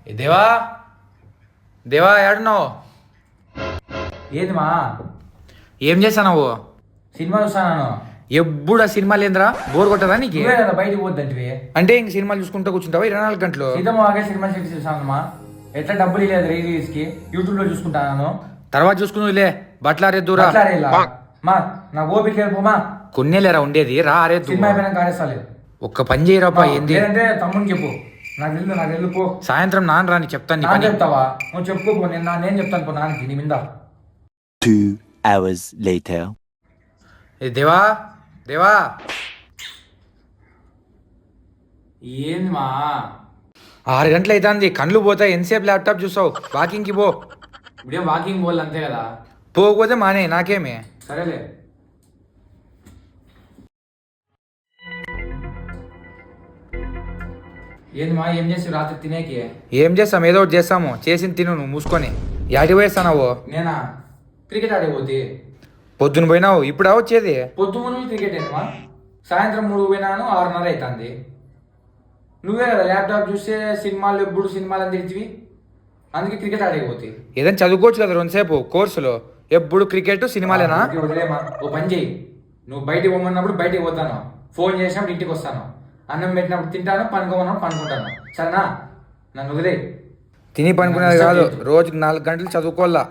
దేవా దేవా ఏడున్నావు? ఏంది మా ఏం చేస్తావు? సినిమా చూస్తాను. ఎప్పుడు ఆ సినిమాలు ఏంద్రా? బోర్ కొట్టదా నీకు? నువ్వే కదా బయటికి పోద్దంటివి. అంటే ఇంక సినిమాలు చూసుకుంటూ కూర్చుంటావా 24 గంటలు? సీతమ్మ ఆగే సినిమా సెట్ చూసానమ్మా. ఎట్లా డబ్బులు లేదు రిలీజ్ కి యూట్యూబ్ లో చూసుకుంటాను. తర్వాత చూసుకుని బట్లారేద్దురా. మా నా ఓపిక లేకపోమా. కొన్నేలేరా ఉండేది, రా అరేద్దు. సినిమా అయిపోయినా కారేస్తాలేదు. ఒక్క పని చేయరాపా. ఏంది అంటే తమ్ముని చెప్పు. నాకు వెళ్ళు పో. సాయంత్రం నాన్న రాని చెప్తాను. నాన్న చెప్తావా? నువ్వు చెప్పుకోపో. నేను చెప్తాను పో నాన్నకి నీ మీద. 2 hours later. దేవా దేవా ఏంది మా 6 గంటలు అవుతుంది, కళ్ళు పోతాయి. ఎంతసేపు ల్యాప్టాప్ చూసావు? వాకింగ్కి పో. ఇప్పుడేం వాకింగ్ పోవాలి అంతే కదా. పోకపోతే మానే, నాకేమే. సరేలే. ఏంది మా ఏం చేసి రాత్రి తినేకి? ఏం చేస్తాం, ఏదో ఒకటి చేస్తాము. చేసింది తిను, నువ్వు మూసుకొని. యాడికి పోయేస్తావు? నేనా క్రికెట్ ఆడేపోతే. పొద్దున పోయినావు, ఇప్పుడు వచ్చేది? పొద్దున్న క్రికెట్ ఏంటమ్మా? సాయంత్రం 3 పోయినాను, 6:30 అవుతుంది. నువ్వే కదా ల్యాప్టాప్ చూస్తే ఎప్పుడు సినిమాలు అని తిరిగివి. అందుకే క్రికెట్ ఆడేపోతే. ఏదైనా చదువుకోవచ్చు కదా 2 సేపు కోర్సులో. ఎప్పుడు క్రికెట్ సినిమాలేనా? వదిలేమా. ఓ పని చేయి, నువ్వు బయటికి పోమన్నప్పుడు బయటికి పోతాను, ఫోన్ చేసినప్పుడు ఇంటికి వస్తాను, అన్నం పెట్టినప్పుడు తింటాను, పనుకోమన్నప్పుడు పనుకుంటాను. సరేనా? నన్ను వదిలే. తిని పనుకునేది కాదు, రోజుకి 4 గంటలు చదువుకోవాలా.